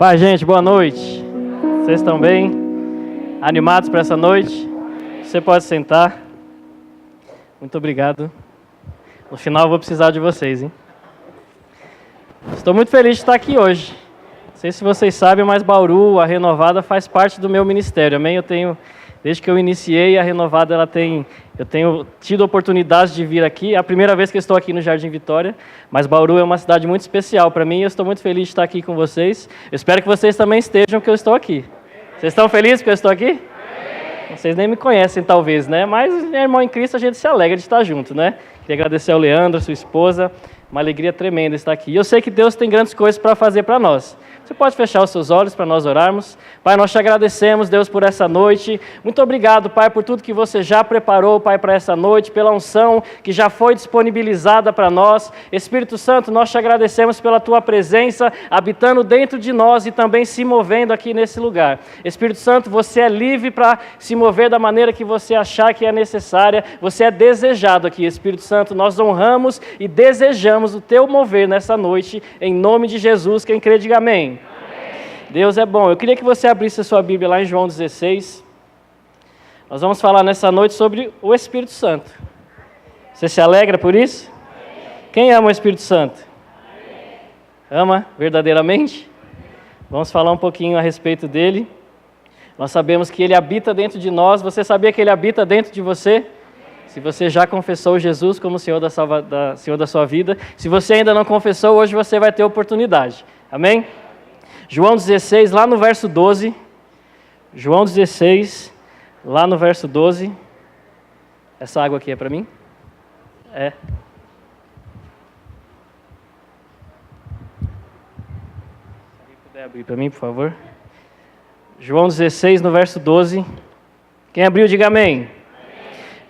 Pai, gente, boa noite. Vocês estão bem? Animados para essa noite? Você pode sentar. Muito obrigado. No final eu vou precisar de vocês, hein? Estou muito feliz de estar aqui hoje. Não sei se vocês sabem, mas Bauru, a Renovada, faz parte do meu ministério. Amém? Desde que eu iniciei a Renovada, eu tenho tido a oportunidade de vir aqui. É a primeira vez que eu estou aqui no Jardim Vitória, mas Bauru é uma cidade muito especial para mim e eu estou muito feliz de estar aqui com vocês. Eu espero que vocês também estejam, porque eu estou aqui. Vocês estão felizes porque eu estou aqui? Vocês nem me conhecem, talvez, né? Mas, meu irmão em Cristo, a gente se alegra de estar junto, né? Queria agradecer ao Leandro, sua esposa. Uma alegria tremenda estar aqui. E eu sei que Deus tem grandes coisas para fazer para nós. Você pode fechar os seus olhos para nós orarmos? Pai, nós te agradecemos, Deus, por essa noite. Muito obrigado, Pai, por tudo que você já preparou, Pai, para essa noite, pela unção que já foi disponibilizada para nós. Espírito Santo, nós te agradecemos pela tua presença, habitando dentro de nós e também se movendo aqui nesse lugar. Espírito Santo, você é livre para se mover da maneira que você achar que é necessária. Você é desejado aqui, Espírito Santo. Nós honramos e desejamos o teu mover nessa noite, em nome de Jesus. Quem crê, diga amém. Deus é bom. Eu queria que você abrisse a sua Bíblia lá em João 16. Nós vamos falar nessa noite sobre o Espírito Santo. Você se alegra por isso? Quem ama o Espírito Santo? Ama verdadeiramente? Vamos falar um pouquinho a respeito dele. Nós sabemos que ele habita dentro de nós. Você sabia que ele habita dentro de você? Se você já confessou Jesus como Senhor da sua vida. Se você ainda não confessou, hoje você vai ter oportunidade. Amém? João 16, lá no verso 12. João 16, lá no verso 12. Essa água aqui é para mim? É. Se alguém puder abrir para mim, por favor. João 16, no verso 12. Quem abriu, diga amém.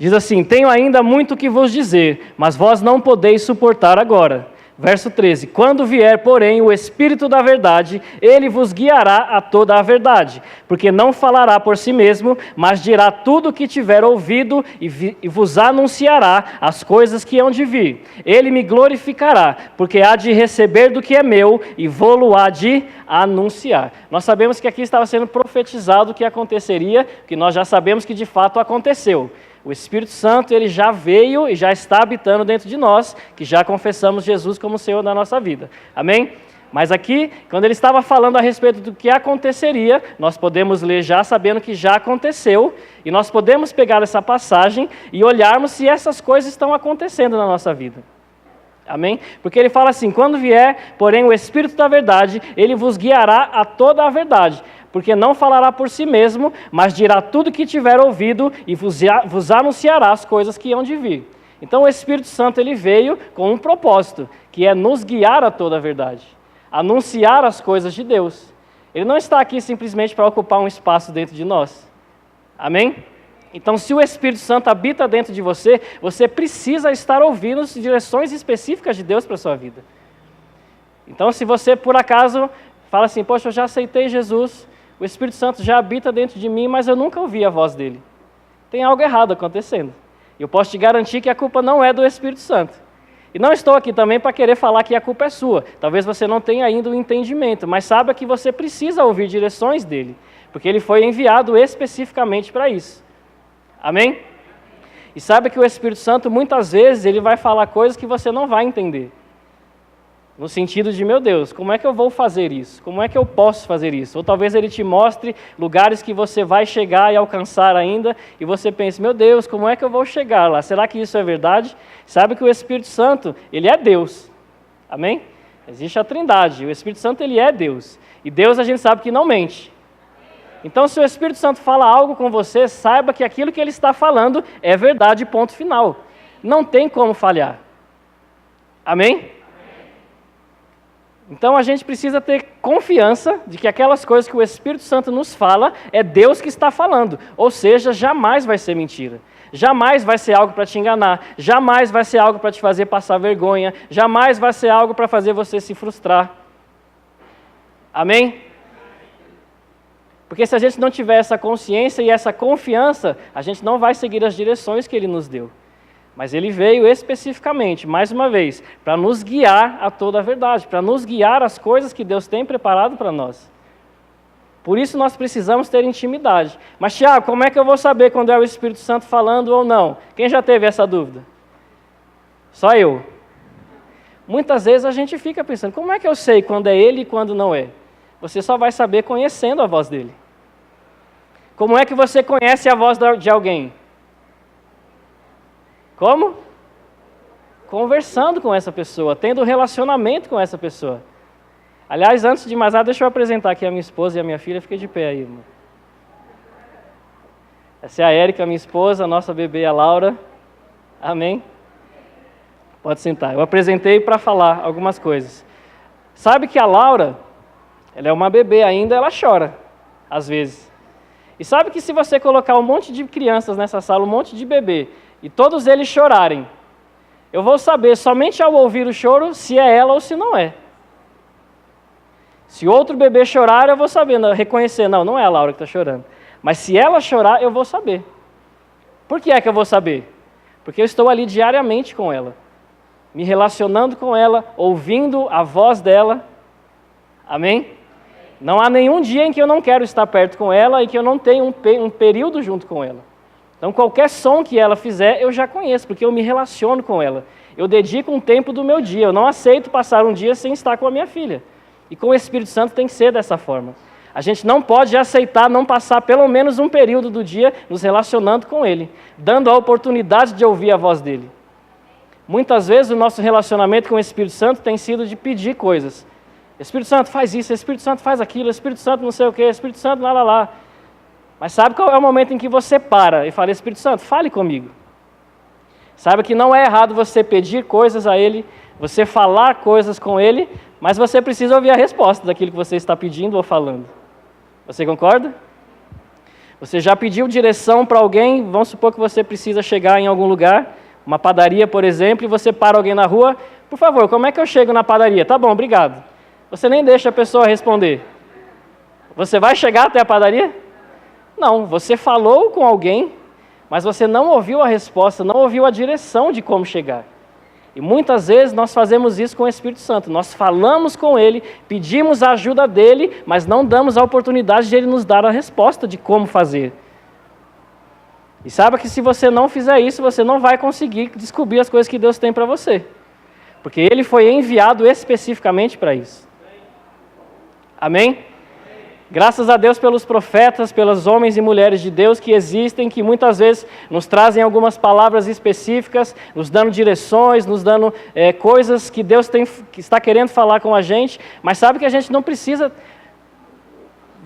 Diz assim: tenho ainda muito que vos dizer, mas vós não podeis suportar agora. Verso 13, quando vier, porém, o Espírito da verdade, ele vos guiará a toda a verdade, porque não falará por si mesmo, mas dirá tudo o que tiver ouvido e vos anunciará as coisas que hão de vir. Ele me glorificará, porque há de receber do que é meu e vô-lo há de anunciar. Nós sabemos que aqui estava sendo profetizado o que aconteceria, que nós já sabemos que de fato aconteceu. O Espírito Santo, ele já veio e já está habitando dentro de nós, que já confessamos Jesus como Senhor da nossa vida. Amém? Mas aqui, quando ele estava falando a respeito do que aconteceria, nós podemos ler já sabendo que já aconteceu, e nós podemos pegar essa passagem e olharmos se essas coisas estão acontecendo na nossa vida. Amém? Porque ele fala assim: quando vier, porém, o Espírito da verdade, ele vos guiará a toda a verdade. Porque não falará por si mesmo, mas dirá tudo o que tiver ouvido e vos anunciará as coisas que hão de vir. Então o Espírito Santo, ele veio com um propósito, que é nos guiar a toda a verdade, anunciar as coisas de Deus. Ele não está aqui simplesmente para ocupar um espaço dentro de nós. Amém? Então, se o Espírito Santo habita dentro de você, você precisa estar ouvindo as direções específicas de Deus para a sua vida. Então, se você, por acaso, fala assim: poxa, eu já aceitei Jesus, o Espírito Santo já habita dentro de mim, mas eu nunca ouvi a voz dele. Tem algo errado acontecendo. Eu posso te garantir que a culpa não é do Espírito Santo. E não estou aqui também para querer falar que a culpa é sua. Talvez você não tenha ainda o entendimento, mas saiba que você precisa ouvir direções dele, porque ele foi enviado especificamente para isso. Amém? E saiba que o Espírito Santo, muitas vezes, ele vai falar coisas que você não vai entender. No sentido de, meu Deus, como é que eu vou fazer isso? Como é que eu posso fazer isso? Ou talvez ele te mostre lugares que você vai chegar e alcançar ainda, e você pense: meu Deus, como é que eu vou chegar lá? Será que isso é verdade? Sabe que o Espírito Santo, ele é Deus. Amém? Existe a Trindade. O Espírito Santo, ele é Deus. E Deus, a gente sabe que não mente. Então, se o Espírito Santo fala algo com você, saiba que aquilo que ele está falando é verdade, ponto final. Não tem como falhar. Amém? Então a gente precisa ter confiança de que aquelas coisas que o Espírito Santo nos fala, é Deus que está falando. Ou seja, jamais vai ser mentira. Jamais vai ser algo para te enganar. Jamais vai ser algo para te fazer passar vergonha. Jamais vai ser algo para fazer você se frustrar. Amém? Porque se a gente não tiver essa consciência e essa confiança, a gente não vai seguir as direções que ele nos deu. Mas ele veio especificamente, mais uma vez, para nos guiar a toda a verdade, para nos guiar às coisas que Deus tem preparado para nós. Por isso nós precisamos ter intimidade. Mas, Tiago, como é que eu vou saber quando é o Espírito Santo falando ou não? Quem já teve essa dúvida? Só eu. Muitas vezes a gente fica pensando, como é que eu sei quando é ele e quando não é? Você só vai saber conhecendo a voz dele. Como é que você conhece a voz de alguém? Como? Conversando com essa pessoa, tendo relacionamento com essa pessoa. Aliás, antes de mais nada, deixa eu apresentar aqui a minha esposa e a minha filha. Fica de pé aí, irmão. Essa é a Érica, minha esposa, a nossa bebê, a Laura. Amém? Pode sentar. Eu apresentei para falar algumas coisas. Sabe que a Laura, ela é uma bebê ainda, ela chora, às vezes. E sabe que se você colocar um monte de crianças nessa sala, um monte de bebê, e todos eles chorarem, eu vou saber somente ao ouvir o choro se é ela ou se não é. Se outro bebê chorar, eu vou saber, reconhecer, não é a Laura que está chorando. Mas se ela chorar, eu vou saber. Por que é que eu vou saber? Porque eu estou ali diariamente com ela, me relacionando com ela, ouvindo a voz dela. Amém? Não há nenhum dia em que eu não quero estar perto com ela e que eu não tenho um período junto com ela. Então, qualquer som que ela fizer, eu já conheço, porque eu me relaciono com ela. Eu dedico um tempo do meu dia. Eu não aceito passar um dia sem estar com a minha filha. E com o Espírito Santo tem que ser dessa forma. A gente não pode aceitar não passar pelo menos um período do dia nos relacionando com Ele, dando a oportunidade de ouvir a voz dEle. Muitas vezes o nosso relacionamento com o Espírito Santo tem sido de pedir coisas. Espírito Santo faz isso, Espírito Santo faz aquilo, Espírito Santo não sei o quê, Espírito Santo lá. Mas sabe qual é o momento em que você para e fala, Espírito Santo, fale comigo. Sabe que não é errado você pedir coisas a Ele, você falar coisas com Ele, mas você precisa ouvir a resposta daquilo que você está pedindo ou falando. Você concorda? Você já pediu direção para alguém, vamos supor que você precisa chegar em algum lugar, uma padaria, por exemplo, e você para alguém na rua, por favor, como é que eu chego na padaria? Tá bom, obrigado. Você nem deixa a pessoa responder. Você vai chegar até a padaria? Não, você falou com alguém, mas você não ouviu a resposta, não ouviu a direção de como chegar. E muitas vezes nós fazemos isso com o Espírito Santo. Nós falamos com Ele, pedimos a ajuda dEle, mas não damos a oportunidade de Ele nos dar a resposta de como fazer. E saiba que se você não fizer isso, você não vai conseguir descobrir as coisas que Deus tem para você. Porque Ele foi enviado especificamente para isso. Amém? Graças a Deus pelos profetas, pelos homens e mulheres de Deus que existem, que muitas vezes nos trazem algumas palavras específicas, nos dando direções, nos dando coisas que Deus que está querendo falar com a gente, mas sabe que a gente não precisa,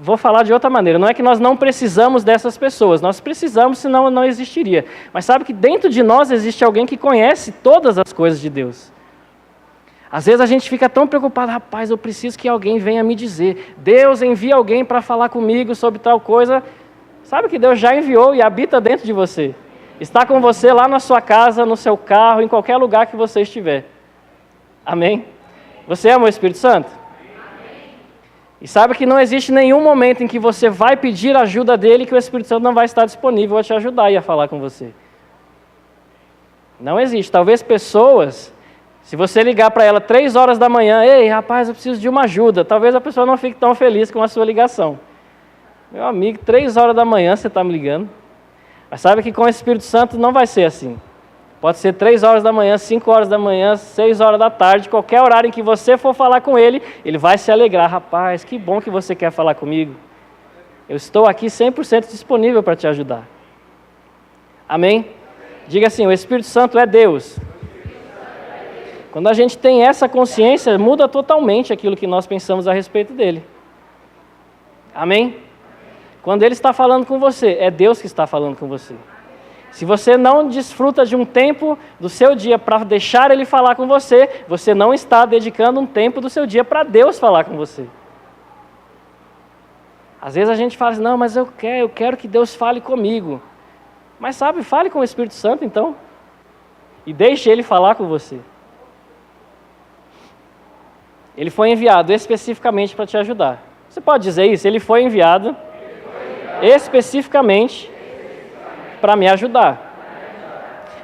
vou falar de outra maneira, não é que nós não precisamos dessas pessoas, nós precisamos, senão não existiria, mas sabe que dentro de nós existe alguém que conhece todas as coisas de Deus. Às vezes a gente fica tão preocupado, rapaz, eu preciso que alguém venha me dizer. Deus envia alguém para falar comigo sobre tal coisa. Sabe que Deus já enviou e habita dentro de você. Está com você lá na sua casa, no seu carro, em qualquer lugar que você estiver. Amém? Você ama o Espírito Santo? Amém. E sabe que não existe nenhum momento em que você vai pedir ajuda dele que o Espírito Santo não vai estar disponível a te ajudar e a falar com você. Não existe. Talvez pessoas... Se você ligar para ela 3 horas da manhã, ei, rapaz, eu preciso de uma ajuda, talvez a pessoa não fique tão feliz com a sua ligação. Meu amigo, 3 horas da manhã você está me ligando. Mas sabe que com o Espírito Santo não vai ser assim. Pode ser 3 horas da manhã, 5 horas da manhã, 6 horas da tarde, qualquer horário em que você for falar com ele, ele vai se alegrar. Rapaz, que bom que você quer falar comigo. Eu estou aqui 100% disponível para te ajudar. Amém? Diga assim, o Espírito Santo é Deus. Quando a gente tem essa consciência, muda totalmente aquilo que nós pensamos a respeito dele. Amém? Quando ele está falando com você, é Deus que está falando com você. Se você não desfruta de um tempo do seu dia para deixar ele falar com você, você não está dedicando um tempo do seu dia para Deus falar com você. Às vezes a gente fala assim, não, mas eu quero que Deus fale comigo. Mas sabe, fale com o Espírito Santo então. E deixe ele falar com você. Ele foi enviado especificamente para te ajudar. Você pode dizer isso? Ele foi enviado especificamente para me ajudar.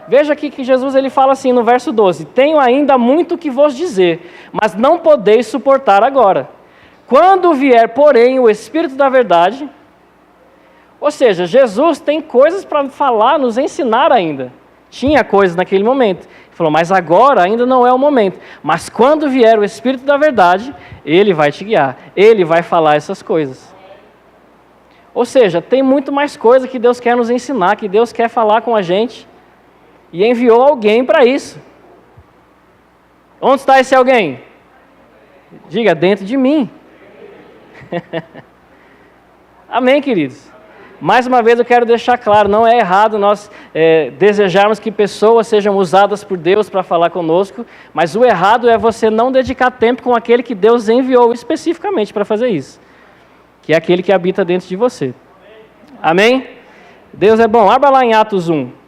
Veja aqui que Jesus ele fala assim no verso 12: tenho ainda muito que vos dizer, mas não podeis suportar agora. quando vier, porém, o Espírito da verdade, ou seja, Jesus tem coisas para falar, nos ensinar ainda. Tinha coisas naquele momento. Ele falou, mas agora ainda não é o momento. Mas quando vier o Espírito da verdade, Ele vai te guiar. Ele vai falar essas coisas. Ou seja, tem muito mais coisa que Deus quer nos ensinar, que Deus quer falar com a gente. E enviou alguém para isso. Onde está esse alguém? Diga, dentro de mim. Amém, queridos? Mais uma vez eu quero deixar claro, não é errado nós desejarmos que pessoas sejam usadas por Deus para falar conosco, mas o errado é você não dedicar tempo com aquele que Deus enviou especificamente para fazer isso, que é aquele que habita dentro de você. Amém? Deus é bom. Abra lá em Atos 1.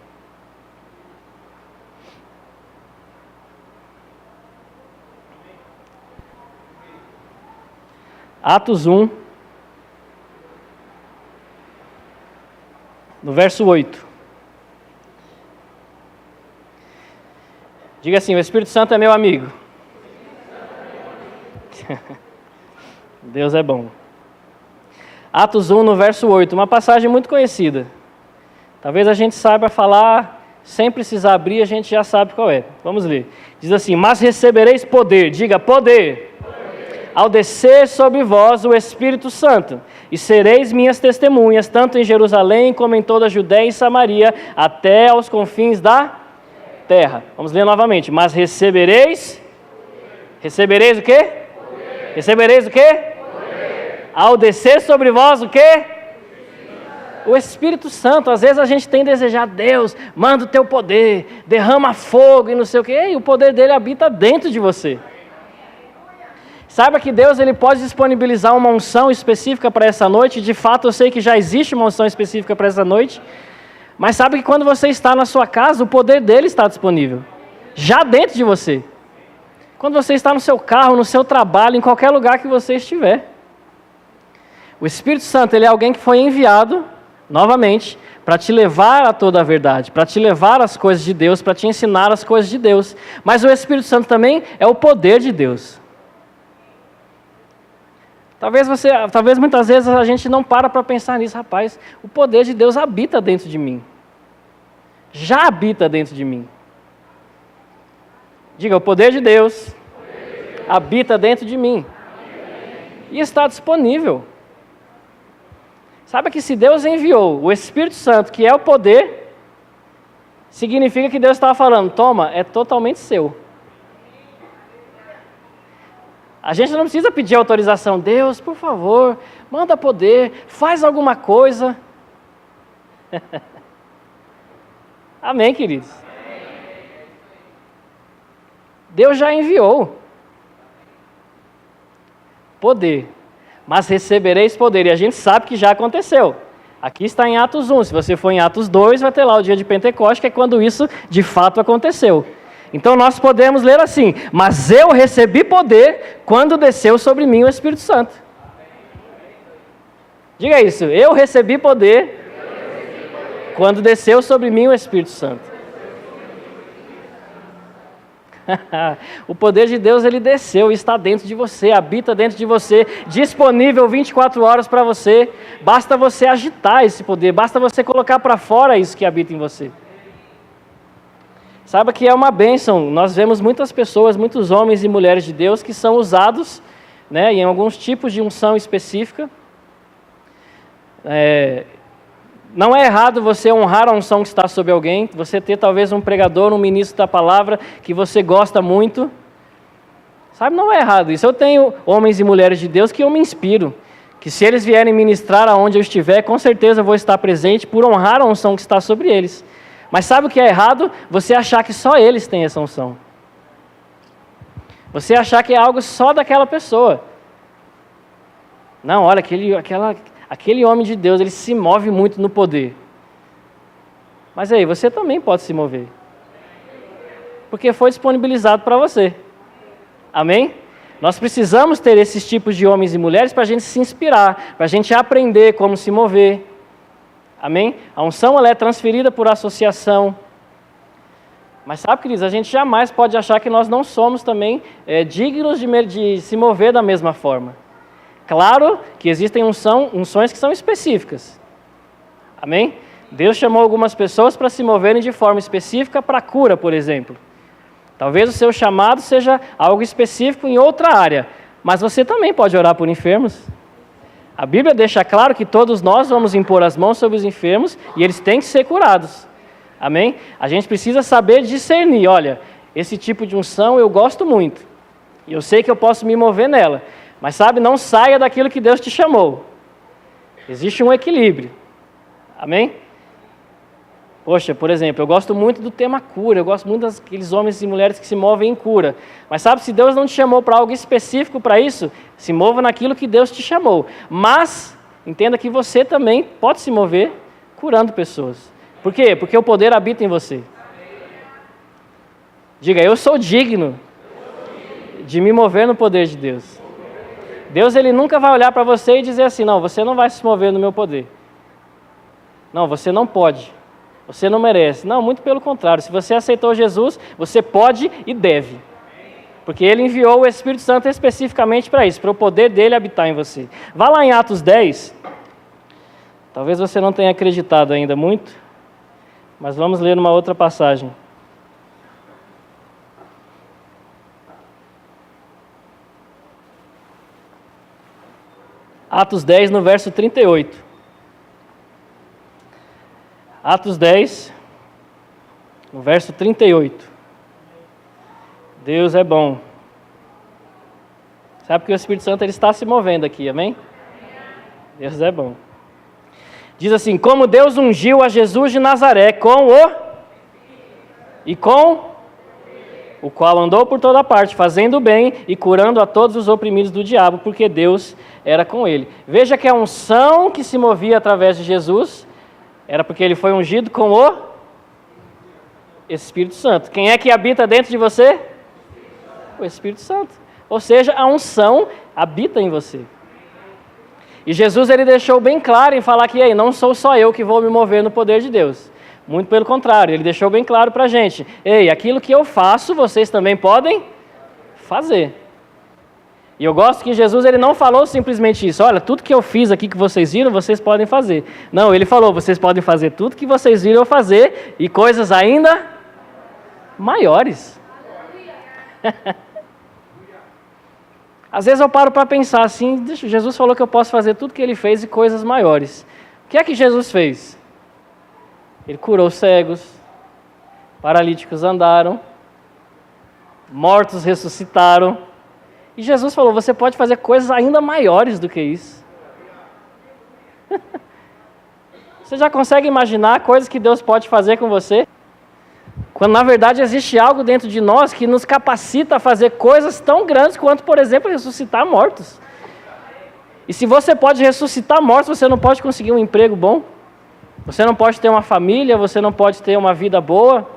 Atos 1. No verso 8. Diga assim, o Espírito Santo é meu amigo. Deus é bom. Atos 1, no verso 8, uma passagem muito conhecida. Talvez a gente saiba falar, sem precisar abrir, a gente já sabe qual é. Vamos ler. Diz assim, mas recebereis poder, diga poder. Ao descer sobre vós o Espírito Santo, e sereis minhas testemunhas, tanto em Jerusalém como em toda a Judéia e Samaria, até aos confins da terra. Vamos ler novamente. Mas recebereis o quê? Poder. Recebereis o quê? Poder. Ao descer sobre vós o quê? O Espírito Santo. Às vezes a gente tem desejado, Deus, manda o teu poder, derrama fogo e não sei o quê, e o poder dele habita dentro de você. Saiba que Deus ele pode disponibilizar uma unção específica para essa noite. De fato, eu sei que já existe uma unção específica para essa noite. Mas sabe que quando você está na sua casa, o poder dele está disponível. Já dentro de você. Quando você está no seu carro, no seu trabalho, em qualquer lugar que você estiver. O Espírito Santo ele é alguém que foi enviado, novamente, para te levar a toda a verdade. Para te levar às coisas de Deus, para te ensinar as coisas de Deus. Mas o Espírito Santo também é o poder de Deus. Talvez muitas vezes a gente não para pensar nisso, rapaz, o poder de Deus habita dentro de mim. Já habita dentro de mim. Diga, o poder de Deus habita dentro de mim. E está disponível. Sabe que se Deus enviou o Espírito Santo, que é o poder, significa que Deus estava falando, toma, é totalmente seu. A gente não precisa pedir autorização. Deus, por favor, manda poder, faz alguma coisa. Amém, queridos? Deus já enviou poder, mas recebereis poder. E a gente sabe que já aconteceu. Aqui está em Atos 1. Se você for em Atos 2, vai ter lá o dia de Pentecostes, que é quando isso de fato aconteceu. Então nós podemos ler assim, mas eu recebi poder quando desceu sobre mim o Espírito Santo. Diga isso, eu recebi poder quando desceu sobre mim o Espírito Santo. O poder de Deus ele desceu e está dentro de você, habita dentro de você, disponível 24 horas para você. Basta você agitar esse poder, basta você colocar para fora isso que habita em você. Saiba que é uma bênção. Nós vemos muitas pessoas, muitos homens e mulheres de Deus que são usados, né, em alguns tipos de unção específica. Não é errado você honrar a unção que está sobre alguém, você ter talvez um pregador, um ministro da palavra que você gosta muito. Sabe, não é errado isso. Eu tenho homens e mulheres de Deus que eu me inspiro, que se eles vierem ministrar aonde eu estiver, com certeza eu vou estar presente por honrar a unção que está sobre eles. Mas sabe o que é errado? Você achar que só eles têm essa unção. Você achar que é algo só daquela pessoa. Não, olha, aquele homem de Deus, ele se move muito no poder. Mas aí, você também pode se mover. Porque foi disponibilizado para você. Amém? Nós precisamos ter esses tipos de homens e mulheres para a gente se inspirar, para a gente aprender como se mover. Amém? A unção ela é transferida por associação. Mas sabe, queridos, a gente jamais pode achar que nós não somos também dignos de se mover da mesma forma. Claro que existem unções que são específicas. Amém? Deus chamou algumas pessoas para se moverem de forma específica para a cura, por exemplo. Talvez o seu chamado seja algo específico em outra área, mas você também pode orar por enfermos. A Bíblia deixa claro que todos nós vamos impor as mãos sobre os enfermos e eles têm que ser curados. Amém? A gente precisa saber discernir, olha, esse tipo de unção eu gosto muito. E eu sei que eu posso me mover nela. Mas sabe, não saia daquilo que Deus te chamou. Existe um equilíbrio. Amém? Poxa, por exemplo, eu gosto muito do tema cura, eu gosto muito daqueles homens e mulheres que se movem em cura. Mas sabe, se Deus não te chamou para algo específico para isso, se mova naquilo que Deus te chamou. Mas, entenda que você também pode se mover curando pessoas. Por quê? Porque o poder habita em você. Diga, eu sou digno de me mover no poder de Deus. Deus, Ele nunca vai olhar para você e dizer assim, não, você não vai se mover no meu poder. Não, você não pode. Você não merece. Não, muito pelo contrário. Se você aceitou Jesus, você pode e deve. Porque Ele enviou o Espírito Santo especificamente para isso, para o poder dEle habitar em você. Vá lá em Atos 10. Talvez você não tenha acreditado ainda muito, mas vamos ler uma outra passagem. Atos 10, no verso 38. Atos 10, no verso 38. Deus é bom. Sabe que o Espírito Santo ele está se movendo aqui, amém? Deus é bom. Diz assim, como Deus ungiu a Jesus de Nazaré com o qual andou por toda parte, fazendo o bem e curando a todos os oprimidos do diabo, porque Deus era com ele. Veja que a unção que se movia através de Jesus era porque ele foi ungido com o Espírito Santo. Quem é que habita dentro de você? O Espírito Santo. Ou seja, a unção habita em você. E Jesus ele deixou bem claro em falar que não sou só eu que vou me mover no poder de Deus. Muito pelo contrário, ele deixou bem claro para a gente. Aquilo que eu faço, vocês também podem fazer. E eu gosto que Jesus ele não falou simplesmente isso. Olha, tudo que eu fiz aqui que vocês viram, vocês podem fazer. Não, ele falou, vocês podem fazer tudo que vocês viram eu fazer e coisas ainda maiores. Às vezes eu paro para pensar assim, Jesus falou que eu posso fazer tudo que ele fez e coisas maiores. O que é que Jesus fez? Ele curou cegos, paralíticos andaram, mortos ressuscitaram. E Jesus falou, você pode fazer coisas ainda maiores do que isso. Você já consegue imaginar coisas que Deus pode fazer com você? Quando na verdade existe algo dentro de nós que nos capacita a fazer coisas tão grandes quanto, por exemplo, ressuscitar mortos. E se você pode ressuscitar mortos, você não pode conseguir um emprego bom? Você não pode ter uma família, você não pode ter uma vida boa?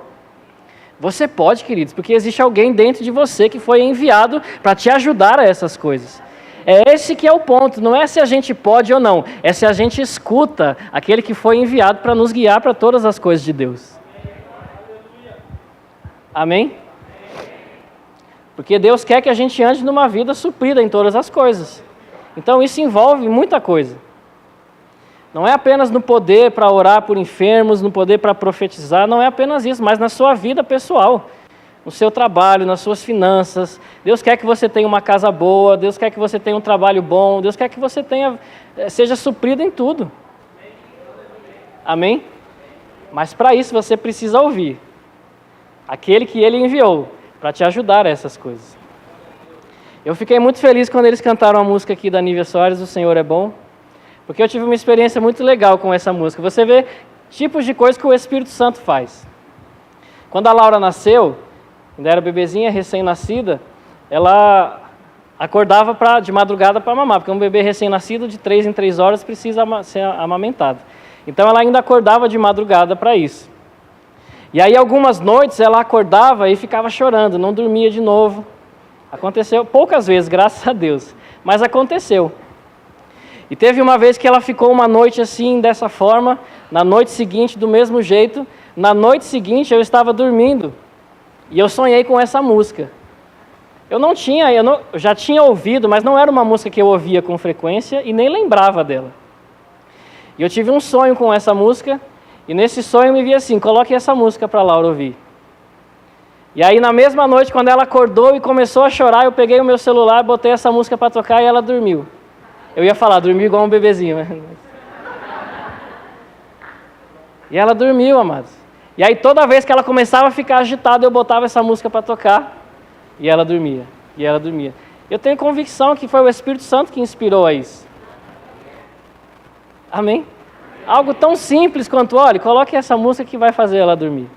Você pode, queridos, porque existe alguém dentro de você que foi enviado para te ajudar a essas coisas. É esse que é o ponto, não é se a gente pode ou não, é se a gente escuta aquele que foi enviado para nos guiar para todas as coisas de Deus. Amém? Porque Deus quer que a gente ande numa vida suprida em todas as coisas. Então isso envolve muita coisa. Não é apenas no poder para orar por enfermos, no poder para profetizar, não é apenas isso, mas na sua vida pessoal, no seu trabalho, nas suas finanças. Deus quer que você tenha uma casa boa, Deus quer que você tenha um trabalho bom, Deus quer que você seja suprido em tudo. Amém? Mas para isso você precisa ouvir aquele que Ele enviou para te ajudar a essas coisas. Eu fiquei muito feliz quando eles cantaram a música aqui da Nívia Soares, O Senhor é Bom. Porque eu tive uma experiência muito legal com essa música. Você vê tipos de coisas que o Espírito Santo faz. Quando a Laura nasceu, ainda era bebezinha, recém-nascida, ela acordava de madrugada para mamar, porque um bebê recém-nascido de 3 em 3 horas precisa ser amamentado. Então ela ainda acordava de madrugada para isso. E aí algumas noites ela acordava e ficava chorando, não dormia de novo. Aconteceu poucas vezes, graças a Deus, mas aconteceu. E teve uma vez que ela ficou uma noite assim, dessa forma, na noite seguinte, do mesmo jeito. Na noite seguinte, eu estava dormindo e eu sonhei com essa música. Eu já tinha ouvido, mas não era uma música que eu ouvia com frequência e nem lembrava dela. E eu tive um sonho com essa música, e nesse sonho me vi assim, coloque essa música para Laura ouvir. E aí na mesma noite, quando ela acordou e começou a chorar, eu peguei o meu celular, botei essa música para tocar e ela dormiu. Eu ia falar, dormiu igual um bebezinho. Né? E ela dormiu, amados. E aí toda vez que ela começava a ficar agitada, eu botava essa música para tocar, e ela dormia, e ela dormia. Eu tenho convicção que foi o Espírito Santo que inspirou a isso. Amém? Algo tão simples quanto, olha, coloque essa música que vai fazer ela dormir.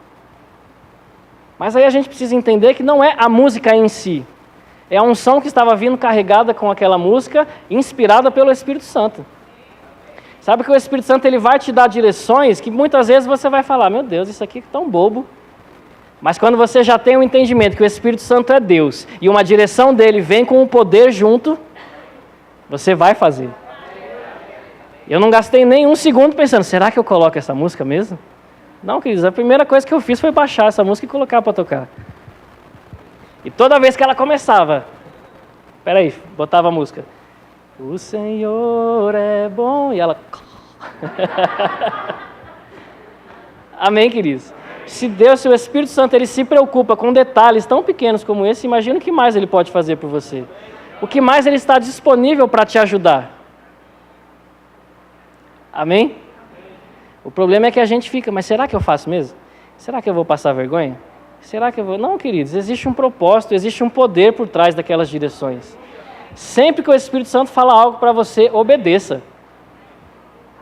Mas aí a gente precisa entender que não é a música em si. É a unção que estava vindo carregada com aquela música, inspirada pelo Espírito Santo. Sabe que o Espírito Santo ele vai te dar direções que muitas vezes você vai falar, meu Deus, isso aqui é tão bobo. Mas quando você já tem o entendimento que o Espírito Santo é Deus e uma direção dele vem com o poder junto, você vai fazer. Eu não gastei nem um segundo pensando, será que eu coloco essa música mesmo? Não, queridos, a primeira coisa que eu fiz foi baixar essa música e colocar para tocar. E toda vez que ela começava, botava a música. O Senhor é bom. E ela... Amém, queridos? Se Deus, se o Espírito Santo, ele se preocupa com detalhes tão pequenos como esse, imagina o que mais ele pode fazer por você. O que mais ele está disponível para te ajudar. Amém? O problema é que a gente fica, mas será que eu faço mesmo? Será que eu vou passar vergonha? Será que eu vou... Não, queridos, existe um propósito, existe um poder por trás daquelas direções. Sempre que o Espírito Santo fala algo para você, obedeça.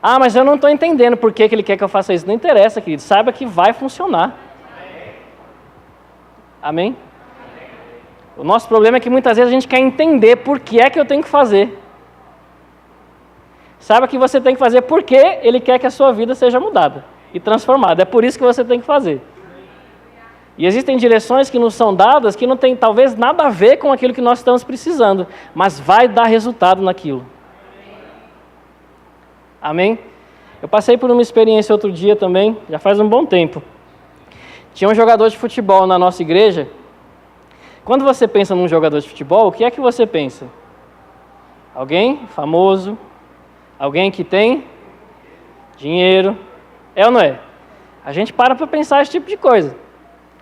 Ah, mas eu não estou entendendo por que ele quer que eu faça isso. Não interessa, querido, saiba que vai funcionar. Amém? O nosso problema é que muitas vezes a gente quer entender por que é que eu tenho que fazer. Saiba que você tem que fazer porque ele quer que a sua vida seja mudada e transformada. É por isso que você tem que fazer. E existem direções que nos são dadas que não tem talvez nada a ver com aquilo que nós estamos precisando, mas vai dar resultado naquilo. Amém? Eu passei por uma experiência outro dia também, já faz um bom tempo. Tinha um jogador de futebol na nossa igreja. Quando você pensa num jogador de futebol, o que é que você pensa? Alguém famoso, alguém que tem dinheiro, é ou não é? A gente para pensar esse tipo de coisa.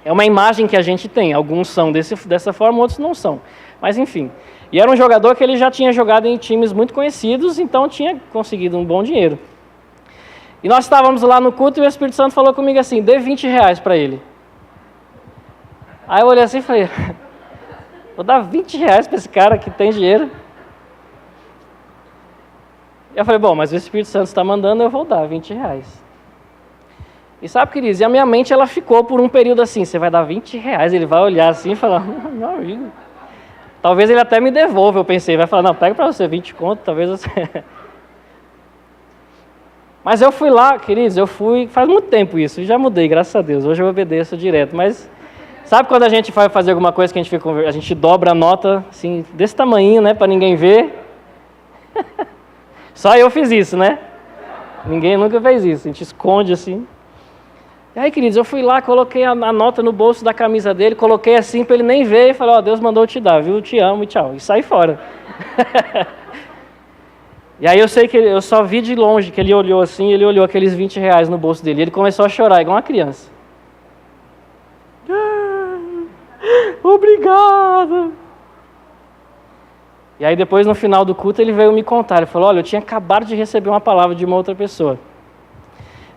É uma imagem que a gente tem. Alguns são dessa forma, outros não são. Mas enfim. E era um jogador que ele já tinha jogado em times muito conhecidos, então tinha conseguido um bom dinheiro. E nós estávamos lá no culto e o Espírito Santo falou comigo assim, dê R$20 para ele. Aí eu olhei assim e falei, vou dar R$20 para esse cara que tem dinheiro? Eu falei, bom, mas o Espírito Santo está mandando, eu vou dar R$20. E sabe, queridos, e a minha mente ela ficou por um período assim, você vai dar R$20, ele vai olhar assim e falar, meu amigo, talvez ele até me devolva, eu pensei, vai falar, não, pega para você 20 conto, talvez você... Mas eu fui lá, queridos, faz muito tempo isso, já mudei, graças a Deus, hoje eu obedeço direto, mas sabe quando a gente vai fazer alguma coisa que a gente dobra a nota, assim, desse tamanho, né, para ninguém ver? Só eu fiz isso, né? Ninguém nunca fez isso, a gente esconde assim. E aí, queridos, eu fui lá, coloquei a nota no bolso da camisa dele, coloquei assim para ele nem ver e falei, ó, Deus mandou te dar, viu? Te amo e tchau. E saí fora. E aí eu sei que eu só vi de longe que ele olhou assim, ele olhou aqueles R$20 no bolso dele, e ele começou a chorar, igual uma criança. Obrigado! E aí depois, no final do culto, ele veio me contar, ele falou, olha, eu tinha acabado de receber uma palavra de uma outra pessoa.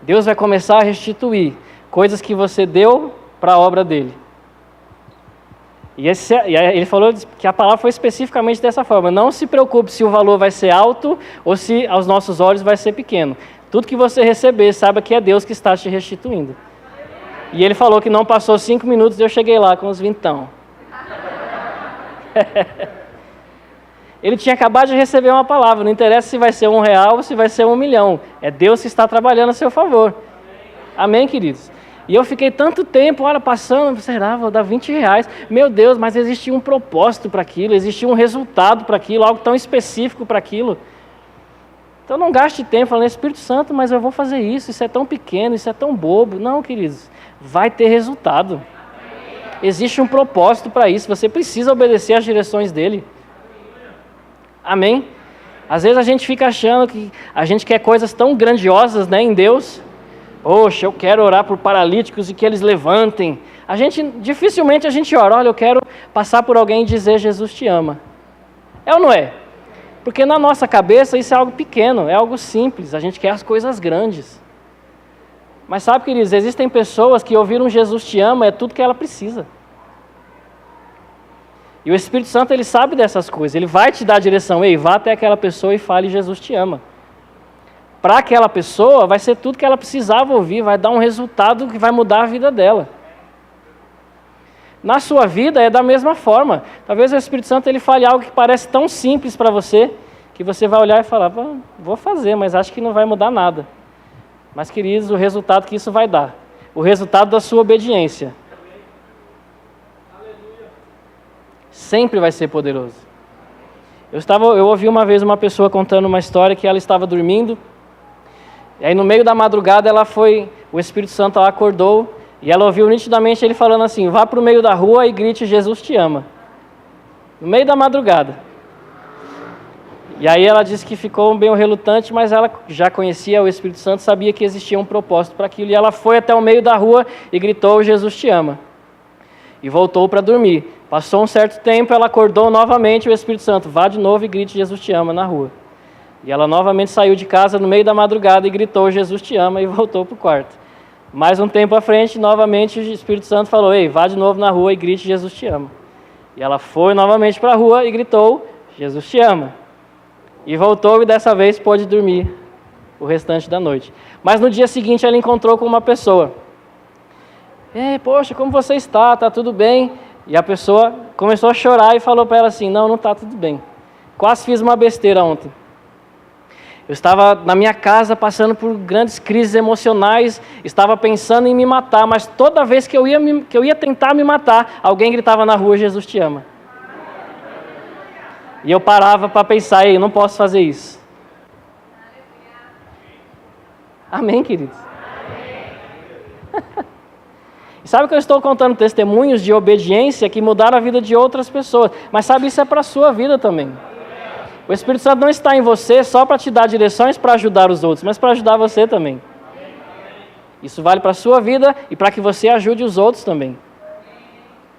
Deus vai começar a restituir coisas que você deu para a obra dele. E aí ele falou que a palavra foi especificamente dessa forma. Não se preocupe se o valor vai ser alto ou se aos nossos olhos vai ser pequeno. Tudo que você receber, saiba que é Deus que está te restituindo. E ele falou que não passou 5 minutos e eu cheguei lá com os vintão. Ele tinha acabado de receber uma palavra. Não interessa se vai ser R$1 ou se vai ser 1 milhão. É Deus que está trabalhando a seu favor. Amém, queridos? E eu fiquei tanto tempo, olha, passando, será, vou dar R$20. Meu Deus, mas existia um propósito para aquilo, existia um resultado para aquilo, algo tão específico para aquilo. Então não gaste tempo falando, Espírito Santo, mas eu vou fazer isso é tão pequeno, isso é tão bobo. Não, queridos, vai ter resultado. Existe um propósito para isso, você precisa obedecer às direções dele. Amém? Às vezes a gente fica achando que a gente quer coisas tão grandiosas, né, em Deus. Poxa, eu quero orar por paralíticos e que eles levantem. Dificilmente a gente ora, olha, eu quero passar por alguém e dizer Jesus te ama. É ou não é? Porque na nossa cabeça isso é algo pequeno, é algo simples, a gente quer as coisas grandes. Mas sabe, queridos, existem pessoas que ouvir um Jesus te ama é tudo que ela precisa. E o Espírito Santo, ele sabe dessas coisas, ele vai te dar a direção, ei, vá até aquela pessoa e fale Jesus te ama. Para aquela pessoa vai ser tudo que ela precisava ouvir, vai dar um resultado que vai mudar a vida dela. Na sua vida é da mesma forma. Talvez o Espírito Santo ele fale algo que parece tão simples para você, que você vai olhar e falar, vou fazer, mas acho que não vai mudar nada. Mas, queridos, o resultado que isso vai dar, o resultado da sua obediência, sempre vai ser poderoso. Eu ouvi uma vez uma pessoa contando uma história que ela estava dormindo, e aí no meio da madrugada o Espírito Santo ela acordou, e ela ouviu nitidamente ele falando assim, vá para o meio da rua e grite, Jesus te ama. No meio da madrugada. E aí ela disse que ficou bem relutante, mas ela já conhecia o Espírito Santo, sabia que existia um propósito para aquilo, e ela foi até o meio da rua e gritou, Jesus te ama. E voltou para dormir. Passou um certo tempo, ela acordou novamente, o Espírito Santo, vá de novo e grite, Jesus te ama na rua. E ela novamente saiu de casa no meio da madrugada e gritou, Jesus te ama, e voltou para o quarto. Mais um tempo à frente, novamente o Espírito Santo falou, ei, vá de novo na rua e grite, Jesus te ama. E ela foi novamente para a rua e gritou, Jesus te ama. E voltou e dessa vez pôde dormir o restante da noite. Mas no dia seguinte ela encontrou com uma pessoa. Ei, poxa, como você está? Está tudo bem? E a pessoa começou a chorar e falou para ela assim, não está tudo bem. Quase fiz uma besteira ontem. Eu estava na minha casa passando por grandes crises emocionais, estava pensando em me matar, mas toda vez que eu ia tentar me matar, alguém gritava na rua, Jesus te ama. E eu parava para pensar, ei, eu não posso fazer isso. Amém, queridos? Amém. Sabe que eu estou contando testemunhos de obediência que mudaram a vida de outras pessoas, mas sabe, isso é para a sua vida também. O Espírito Santo não está em você só para te dar direções para ajudar os outros, mas para ajudar você também. Isso vale para a sua vida e para que você ajude os outros também.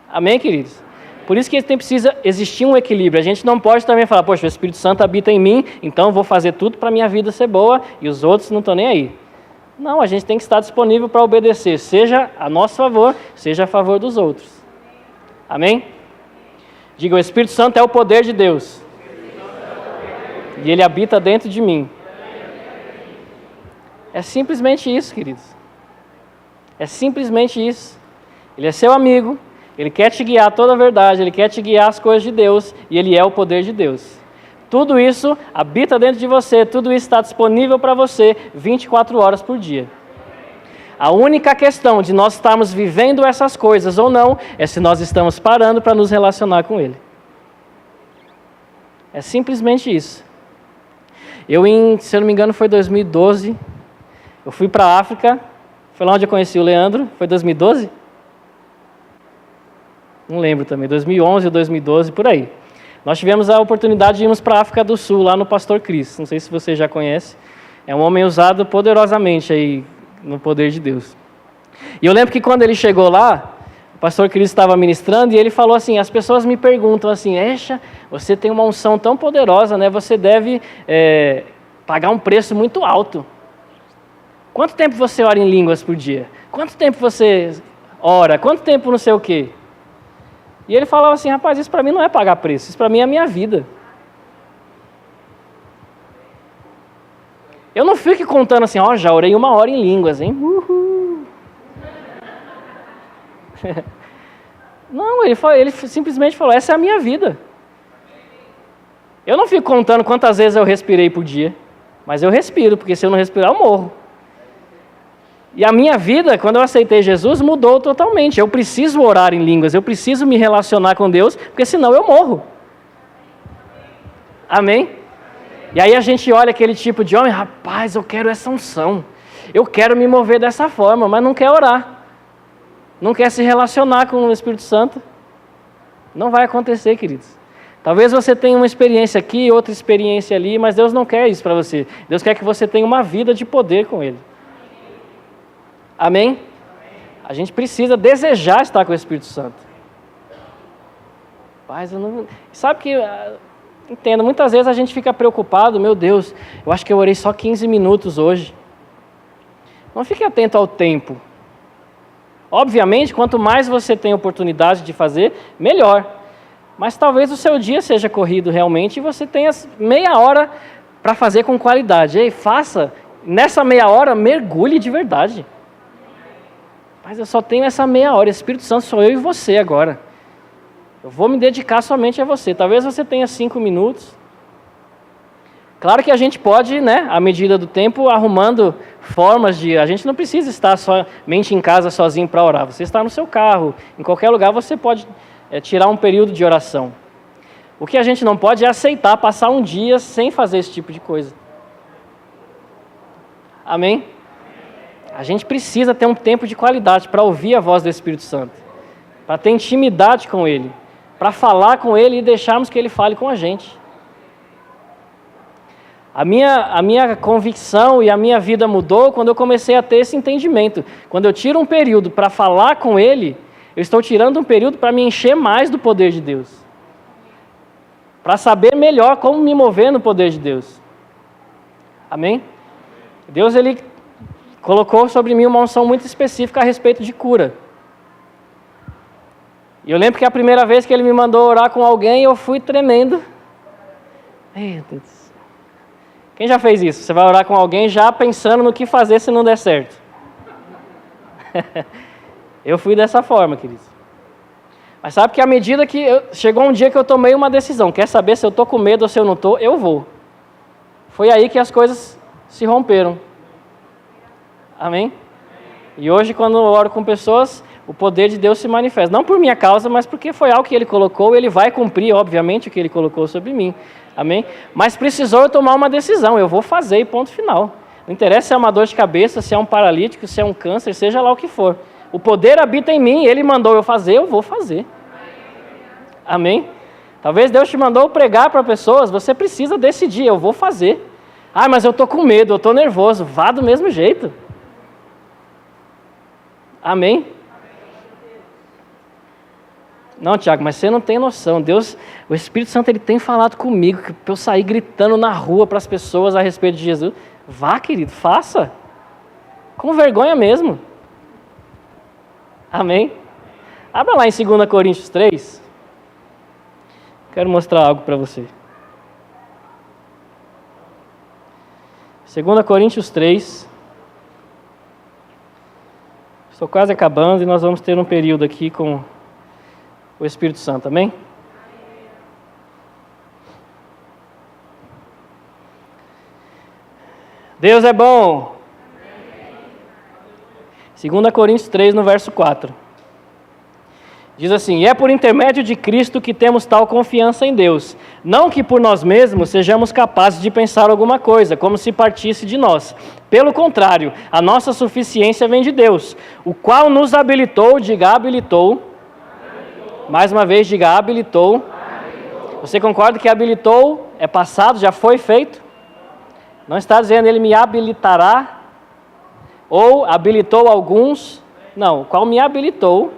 Amém, queridos? Por isso que precisa existir um equilíbrio. A gente não pode também falar, poxa, o Espírito Santo habita em mim, então eu vou fazer tudo para a minha vida ser boa e os outros não estão nem aí. Não, a gente tem que estar disponível para obedecer, seja a nosso favor, seja a favor dos outros. Amém? Diga, o Espírito Santo é o poder de Deus. E ele habita dentro de mim. É simplesmente isso, queridos. É simplesmente isso. Ele é seu amigo, ele quer te guiar a toda a verdade, ele quer te guiar as coisas de Deus, e ele é o poder de Deus. Tudo isso habita dentro de você, tudo isso está disponível para você 24 horas por dia. A única questão de nós estarmos vivendo essas coisas ou não, é se nós estamos parando para nos relacionar com Ele. É simplesmente isso. Se eu não me engano, foi 2012, eu fui para a África, foi lá onde eu conheci o Leandro, foi 2012? Não lembro também, 2011 ou 2012, por aí. Nós tivemos a oportunidade de irmos para a África do Sul, lá no Pastor Cris, não sei se você já conhece, é um homem usado poderosamente aí no poder de Deus. E eu lembro que quando ele chegou lá, o Pastor Cris estava ministrando e ele falou assim, as pessoas me perguntam assim, Echa, você tem uma unção tão poderosa, né? Você deve pagar um preço muito alto. Quanto tempo você ora em línguas por dia? Quanto tempo você ora? Quanto tempo não sei o quê? E ele falava assim, rapaz, isso para mim não é pagar preço, isso para mim é a minha vida. Eu não fico contando assim, já orei 1 hora em línguas, hein? Uhul. Não, ele simplesmente falou, essa é a minha vida. Eu não fico contando quantas vezes eu respirei por dia, mas eu respiro, porque se eu não respirar, eu morro. E a minha vida, quando eu aceitei Jesus, mudou totalmente. Eu preciso orar em línguas, eu preciso me relacionar com Deus, porque senão eu morro. Amém? E aí a gente olha aquele tipo de homem, rapaz, eu quero essa unção. Eu quero me mover dessa forma, mas não quer orar. não quer se relacionar com o Espírito Santo. Não vai acontecer, queridos. Talvez você tenha uma experiência aqui, outra experiência ali, mas Deus não quer isso para você. Deus quer que você tenha uma vida de poder com Ele. Amém? A gente precisa desejar estar com o Espírito Santo. Mas eu não... Sabe que... Entenda, muitas vezes a gente fica preocupado, meu Deus, eu acho que eu orei só 15 minutos hoje. Não fique atento ao tempo. Obviamente, quanto mais você tem oportunidade de fazer, melhor. Mas talvez o seu dia seja corrido realmente e você tenha meia hora para fazer com qualidade. Ei, faça, nessa meia hora, mergulhe de verdade. Mas eu só tenho essa meia hora, Espírito Santo sou eu e você agora. Eu vou me dedicar somente a você. Talvez você tenha 5 minutos. Claro que a gente pode, né, à medida do tempo, arrumando formas de... A gente não precisa estar somente em casa sozinho para orar. Você está no seu carro, em qualquer lugar você pode tirar um período de oração. O que a gente não pode é aceitar passar um dia sem fazer esse tipo de coisa. Amém? A gente precisa ter um tempo de qualidade para ouvir a voz do Espírito Santo, para ter intimidade com Ele, para falar com Ele e deixarmos que Ele fale com a gente. A minha convicção e a minha vida mudou quando eu comecei a ter esse entendimento. Quando eu tiro um período para falar com Ele, eu estou tirando um período para me encher mais do poder de Deus. Para saber melhor como me mover no poder de Deus. Amém? Deus, Ele colocou sobre mim uma unção muito específica a respeito de cura. E eu lembro que a primeira vez que Ele me mandou orar com alguém, eu fui tremendo. Meu Deus. Quem já fez isso? Você vai orar com alguém já pensando no que fazer se não der certo. Eu fui dessa forma, queridos. Mas sabe que à medida que... chegou um dia que eu tomei uma decisão. Quer saber se eu estou com medo ou se eu não estou? Eu vou. Foi aí que as coisas se romperam. Amém? E hoje, quando eu oro com pessoas, o poder de Deus se manifesta. Não por minha causa, mas porque foi algo que Ele colocou. Ele vai cumprir, obviamente, o que Ele colocou sobre mim. Amém? Mas precisou eu tomar uma decisão. Eu vou fazer e ponto final. Não interessa se é uma dor de cabeça, se é um paralítico, se é um câncer, seja lá o que for. O poder habita em mim, Ele mandou eu fazer, eu vou fazer. Amém? Talvez Deus te mandou pregar para pessoas, você precisa decidir, eu vou fazer. Ah, mas eu estou com medo, eu estou nervoso. Vá do mesmo jeito. Amém? Não, Tiago, mas você não tem noção. Deus, o Espírito Santo, Ele tem falado comigo que para eu sair gritando na rua para as pessoas a respeito de Jesus. Vá, querido, faça. Com vergonha mesmo. Amém? Abra lá em 2 Coríntios 3. Quero mostrar algo para você. 2 Coríntios 3. Estou quase acabando e nós vamos ter um período aqui com o Espírito Santo, amém? Deus é bom. 2 Coríntios 3, no verso 4. Diz assim: e é por intermédio de Cristo que temos tal confiança em Deus. Não que por nós mesmos sejamos capazes de pensar alguma coisa, como se partisse de nós. Pelo contrário, a nossa suficiência vem de Deus, o qual nos habilitou, diga habilitou. Mais uma vez, diga habilitou. Você concorda que habilitou é passado, já foi feito? Não está dizendo Ele me habilitará, ou habilitou alguns. Não, o qual me habilitou.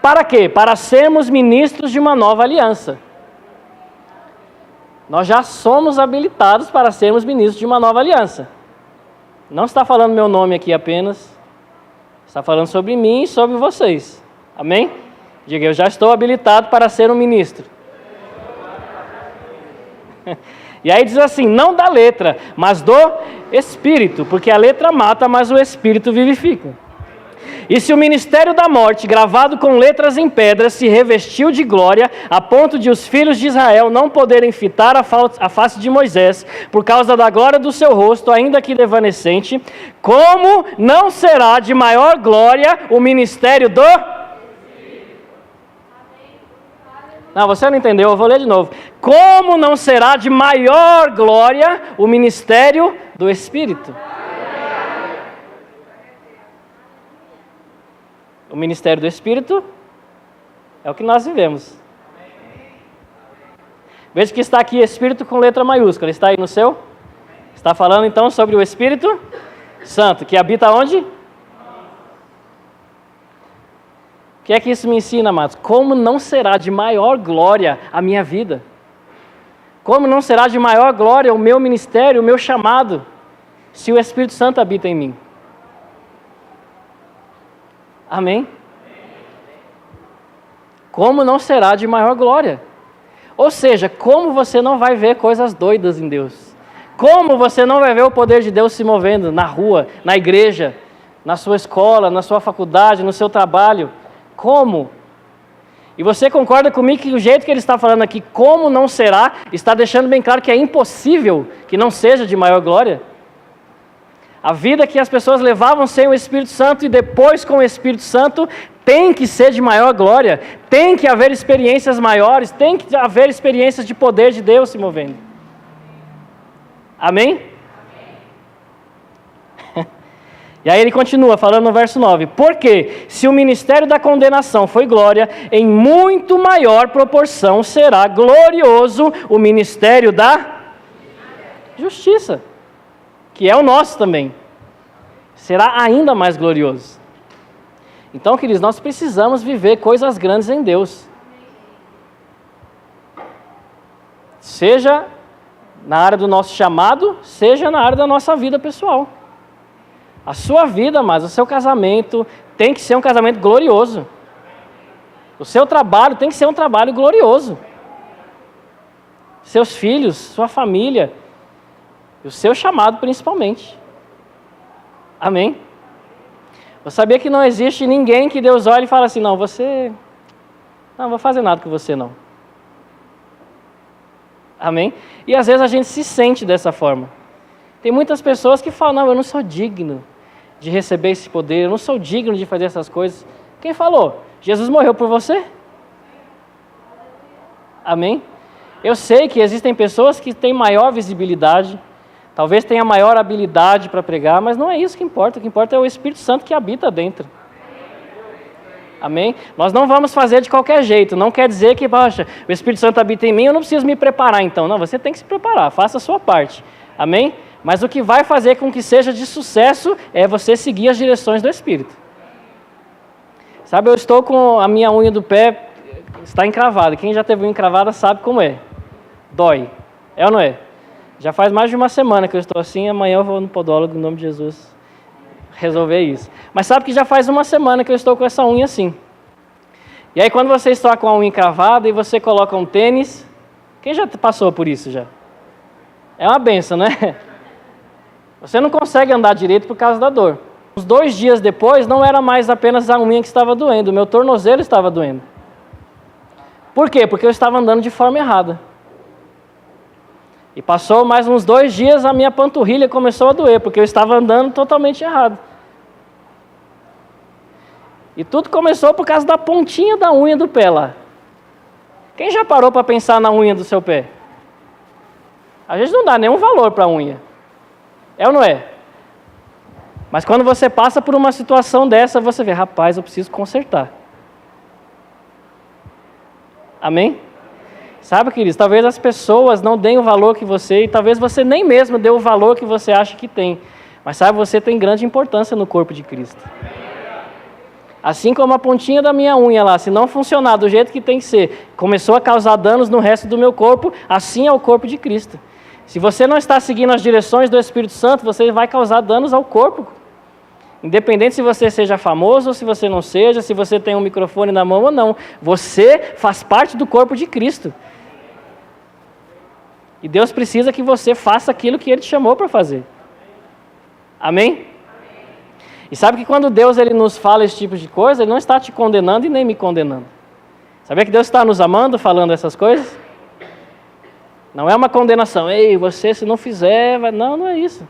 Para quê? Para sermos ministros de uma nova aliança. Nós já somos habilitados para sermos ministros de uma nova aliança. Não está falando meu nome aqui apenas. Está falando sobre mim e sobre vocês. Amém? Diga, eu já estou habilitado para ser um ministro. E aí diz assim, não da letra, mas do Espírito, porque a letra mata, mas o Espírito vivifica. E se o ministério da morte, gravado com letras em pedra, se revestiu de glória, a ponto de os filhos de Israel não poderem fitar a face de Moisés, por causa da glória do seu rosto, ainda que devanecente, como não será de maior glória o ministério do... Não, você não entendeu, eu vou ler de novo. Como não será de maior glória o ministério do Espírito? O ministério do Espírito é o que nós vivemos. Veja que está aqui Espírito com letra maiúscula. Está aí no seu? Está falando então sobre o Espírito Santo, que habita onde? O que é que isso me ensina, amados? Como não será de maior glória a minha vida? Como não será de maior glória o meu ministério, o meu chamado, se o Espírito Santo habita em mim? Amém? Como não será de maior glória? Ou seja, como você não vai ver coisas doidas em Deus? Como você não vai ver o poder de Deus se movendo na rua, na igreja, na sua escola, na sua faculdade, no seu trabalho? Como? E você concorda comigo que o jeito que ele está falando aqui, como não será, está deixando bem claro que é impossível que não seja de maior glória? A vida que as pessoas levavam sem o Espírito Santo e depois com o Espírito Santo tem que ser de maior glória, tem que haver experiências maiores, tem que haver experiências de poder de Deus se movendo. Amém? E aí ele continua falando no verso 9: porque se o ministério da condenação foi glória, em muito maior proporção será glorioso o ministério da justiça, que é o nosso também. Será ainda mais glorioso. Então, queridos, nós precisamos viver coisas grandes em Deus. Seja na área do nosso chamado, seja na área da nossa vida pessoal. A sua vida, mas o seu casamento tem que ser um casamento glorioso. O seu trabalho tem que ser um trabalho glorioso. Seus filhos, sua família, e o seu chamado principalmente. Amém? Eu sabia que não existe ninguém que Deus olhe e fale assim, não vou fazer nada com você não. Amém? E às vezes a gente se sente dessa forma. Tem muitas pessoas que falam, não, eu não sou digno de receber esse poder, eu não sou digno de fazer essas coisas. Quem falou? Jesus morreu por você? Amém? Eu sei que existem pessoas que têm maior visibilidade, talvez tenha maior habilidade para pregar, mas não é isso que importa. O que importa é o Espírito Santo que habita dentro. Amém? Nós não vamos fazer de qualquer jeito. Não quer dizer que, poxa, o Espírito Santo habita em mim, eu não preciso me preparar então. Não, você tem que se preparar, faça a sua parte. Amém? Mas o que vai fazer com que seja de sucesso é você seguir as direções do Espírito. Sabe, eu estou com a minha unha do pé, está encravada. Quem já teve unha encravada sabe como é. Dói. É ou não é? Já faz mais de uma semana que eu estou assim, amanhã eu vou no podólogo, em nome de Jesus, resolver isso. Mas sabe que já faz uma semana que eu estou com essa unha assim. E aí quando você está com a unha encravada e você coloca um tênis, quem já passou por isso já? É uma benção, né? Você não consegue andar direito por causa da dor. Uns 2 dias depois, não era mais apenas a unha que estava doendo, o meu tornozelo estava doendo. Por quê? Porque eu estava andando de forma errada. E passou mais uns 2 dias, a minha panturrilha começou a doer, porque eu estava andando totalmente errado. E tudo começou por causa da pontinha da unha do pé lá. Quem já parou para pensar na unha do seu pé? A gente não dá nenhum valor para a unha. É ou não é? Mas quando você passa por uma situação dessa, você vê, rapaz, eu preciso consertar. Amém? Sabe, queridos, talvez as pessoas não deem o valor que você, e talvez você nem mesmo dê o valor que você acha que tem. Mas sabe, você tem grande importância no corpo de Cristo. Assim como a pontinha da minha unha lá, se não funcionar do jeito que tem que ser, começou a causar danos no resto do meu corpo, assim é o corpo de Cristo. Se você não está seguindo as direções do Espírito Santo, você vai causar danos ao corpo. Independente se você seja famoso ou se você não seja, se você tem um microfone na mão ou não, você faz parte do corpo de Cristo. E Deus precisa que você faça aquilo que Ele te chamou para fazer. Amém? E sabe que quando Deus ele nos fala esse tipo de coisa, Ele não está te condenando e nem me condenando. Sabia que Deus está nos amando falando essas coisas? Não é uma condenação. Ei, você se não fizer... Não, não é isso.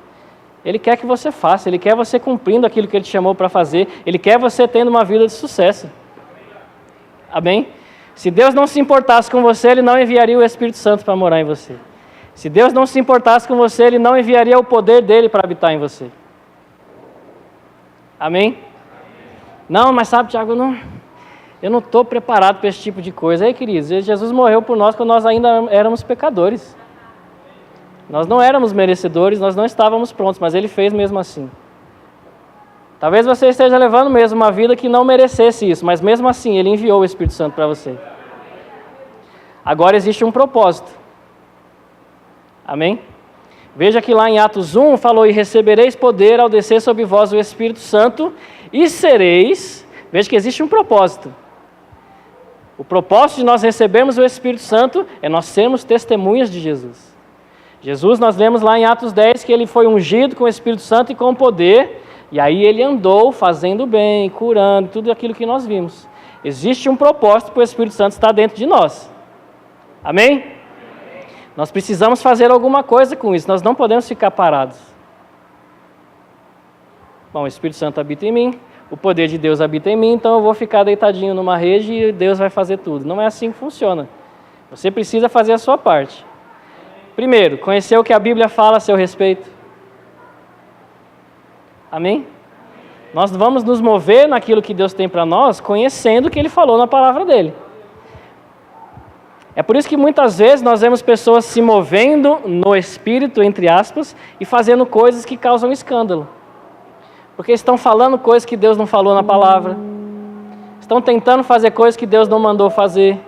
Ele quer que você faça. Ele quer você cumprindo aquilo que Ele te chamou para fazer. Ele quer você tendo uma vida de sucesso. Amém? Se Deus não se importasse com você, Ele não enviaria o Espírito Santo para morar em você. Se Deus não se importasse com você, Ele não enviaria o poder dEle para habitar em você. Amém? Não, mas sabe, Tiago, eu não estou preparado para esse tipo de coisa. Aí, queridos, Jesus morreu por nós quando nós ainda éramos pecadores. Nós não éramos merecedores, nós não estávamos prontos, mas Ele fez mesmo assim. Talvez você esteja levando mesmo uma vida que não merecesse isso, mas mesmo assim Ele enviou o Espírito Santo para você. Agora existe um propósito. Amém? Veja que lá em Atos 1 falou: e recebereis poder ao descer sobre vós o Espírito Santo e sereis. Veja que existe um propósito. O propósito de nós recebermos o Espírito Santo é nós sermos testemunhas de Jesus. Jesus, nós lemos lá em Atos 10 que Ele foi ungido com o Espírito Santo e com poder, e aí Ele andou fazendo bem, curando, tudo aquilo que nós vimos. Existe um propósito para o Espírito Santo estar dentro de nós. Amém? Nós precisamos fazer alguma coisa com isso, nós não podemos ficar parados. Bom, o Espírito Santo habita em mim, o poder de Deus habita em mim, então eu vou ficar deitadinho numa rede e Deus vai fazer tudo. Não é assim que funciona. Você precisa fazer a sua parte. Primeiro, conhecer o que a Bíblia fala a seu respeito. Amém? Nós vamos nos mover naquilo que Deus tem para nós, conhecendo o que Ele falou na palavra dEle. É por isso que muitas vezes nós vemos pessoas se movendo no Espírito, entre aspas, e fazendo coisas que causam escândalo. Porque estão falando coisas que Deus não falou na palavra. Estão tentando fazer coisas que Deus não mandou fazer.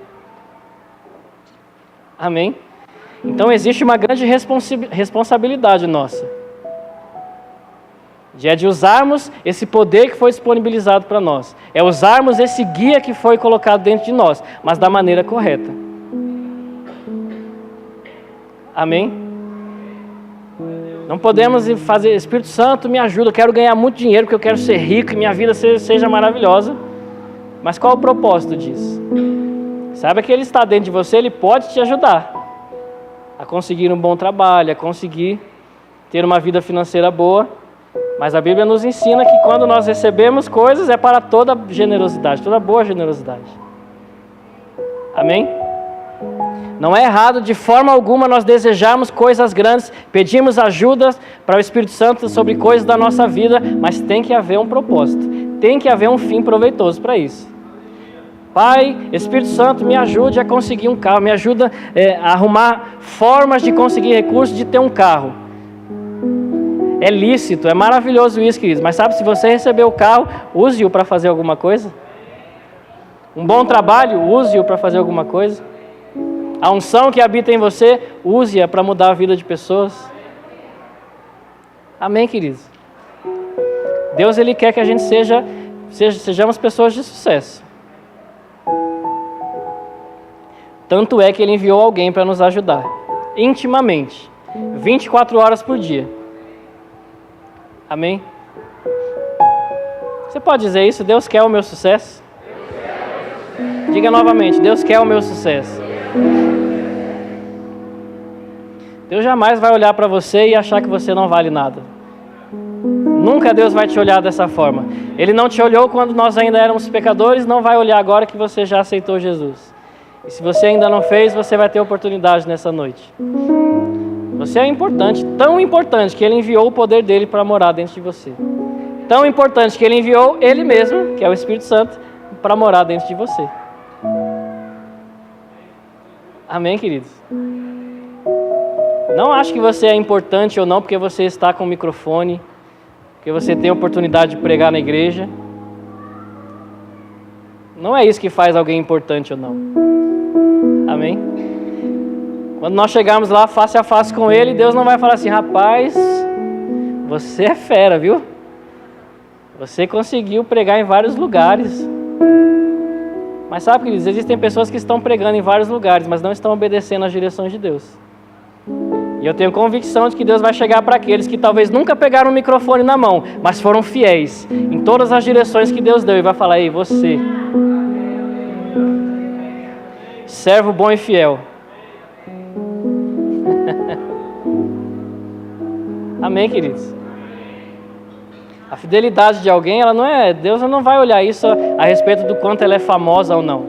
Amém? Então existe uma grande responsabilidade nossa. De usarmos esse poder que foi disponibilizado para nós. É usarmos esse guia que foi colocado dentro de nós, mas da maneira correta. Amém? Não podemos fazer, Espírito Santo me ajuda, eu quero ganhar muito dinheiro, porque eu quero ser rico e minha vida seja maravilhosa. Mas qual é o propósito disso? Saiba que Ele está dentro de você, Ele pode te ajudar a conseguir um bom trabalho, a conseguir ter uma vida financeira boa. Mas a Bíblia nos ensina que quando nós recebemos coisas é para toda generosidade, toda boa generosidade. Amém? Não é errado de forma alguma nós desejarmos coisas grandes, pedimos ajuda para o Espírito Santo sobre coisas da nossa vida, mas tem que haver um propósito, tem que haver um fim proveitoso para isso. Pai, Espírito Santo, me ajude a conseguir um carro, me ajuda a arrumar formas de conseguir recursos de ter um carro. É lícito, é maravilhoso isso, queridos, mas sabe, se você receber o carro, use-o para fazer alguma coisa. Um bom trabalho, use-o para fazer alguma coisa. A unção que habita em você, use-a para mudar a vida de pessoas. Amém, queridos? Deus, Ele quer que a gente sejamos pessoas de sucesso. Tanto é que Ele enviou alguém para nos ajudar, intimamente, 24 horas por dia. Amém? Você pode dizer isso? Deus quer o meu sucesso? Diga novamente, Deus quer o meu sucesso. Deus jamais vai olhar para você e achar que você não vale nada. Nunca Deus vai te olhar dessa forma. Ele não te olhou quando nós ainda éramos pecadores, não vai olhar agora que você já aceitou Jesus. E se você ainda não fez, você vai ter oportunidade nessa noite. Você é importante, tão importante que Ele enviou o poder dEle para morar dentro de você. Tão importante que Ele enviou Ele mesmo, que é o Espírito Santo, para morar dentro de você. Amém, queridos? Não acho que você é importante ou não porque você está com o microfone, porque você tem a oportunidade de pregar na igreja. Não é isso que faz alguém importante ou não. Amém? Quando nós chegarmos lá face a face com Ele, Deus não vai falar assim: rapaz, você é fera, viu? Você conseguiu pregar em vários lugares. Mas sabe, queridos, existem pessoas que estão pregando em vários lugares, mas não estão obedecendo às direções de Deus. E eu tenho convicção de que Deus vai chegar para aqueles que talvez nunca pegaram o microfone na mão, mas foram fiéis em todas as direções que Deus deu, e vai falar: ei, você, servo bom e fiel. Amém, queridos? A fidelidade de alguém, ela não é... Deus não vai olhar isso a respeito do quanto ela é famosa ou não,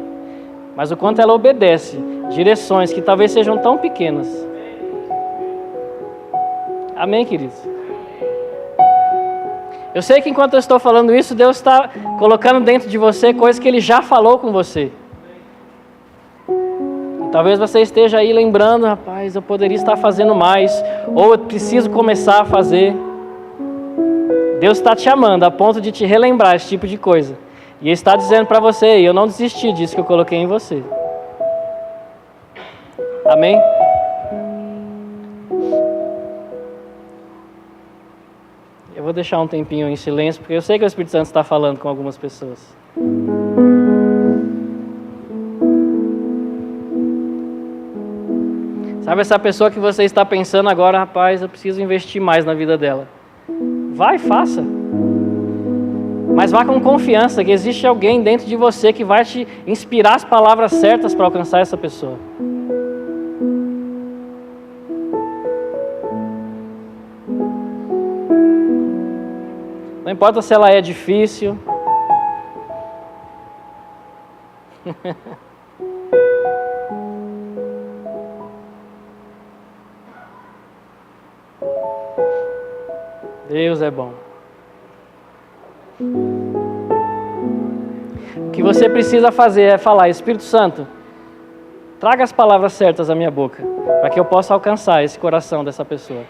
mas o quanto ela obedece direções que talvez sejam tão pequenas. Amém, queridos? Eu sei que enquanto eu estou falando isso, Deus está colocando dentro de você coisas que Ele já falou com você. Talvez você esteja aí lembrando, rapaz, eu poderia estar fazendo mais, ou eu preciso começar a fazer. Deus está te chamando a ponto de te relembrar esse tipo de coisa. E Ele está dizendo para você, eu não desisti disso que eu coloquei em você. Amém? Eu vou deixar um tempinho em silêncio, porque eu sei que o Espírito Santo está falando com algumas pessoas. Sabe essa pessoa que você está pensando agora, rapaz, eu preciso investir mais na vida dela. Vai, faça. Mas vá com confiança que existe alguém dentro de você que vai te inspirar as palavras certas para alcançar essa pessoa. Não importa se ela é difícil. Deus é bom. O que você precisa fazer é falar, Espírito Santo, traga as palavras certas à minha boca, para que eu possa alcançar esse coração dessa pessoa.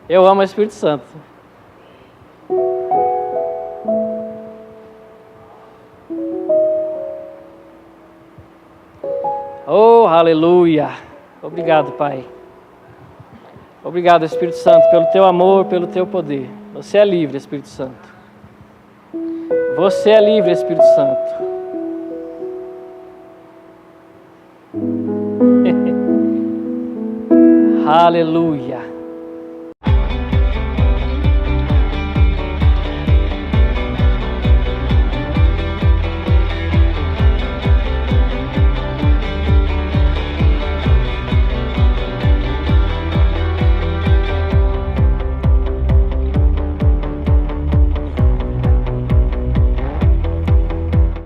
Eu amo o Espírito Santo. Oh, aleluia. Obrigado, Pai. Obrigado, Espírito Santo, pelo Teu amor, pelo Teu poder. Você é livre, Espírito Santo. Você é livre, Espírito Santo. Aleluia.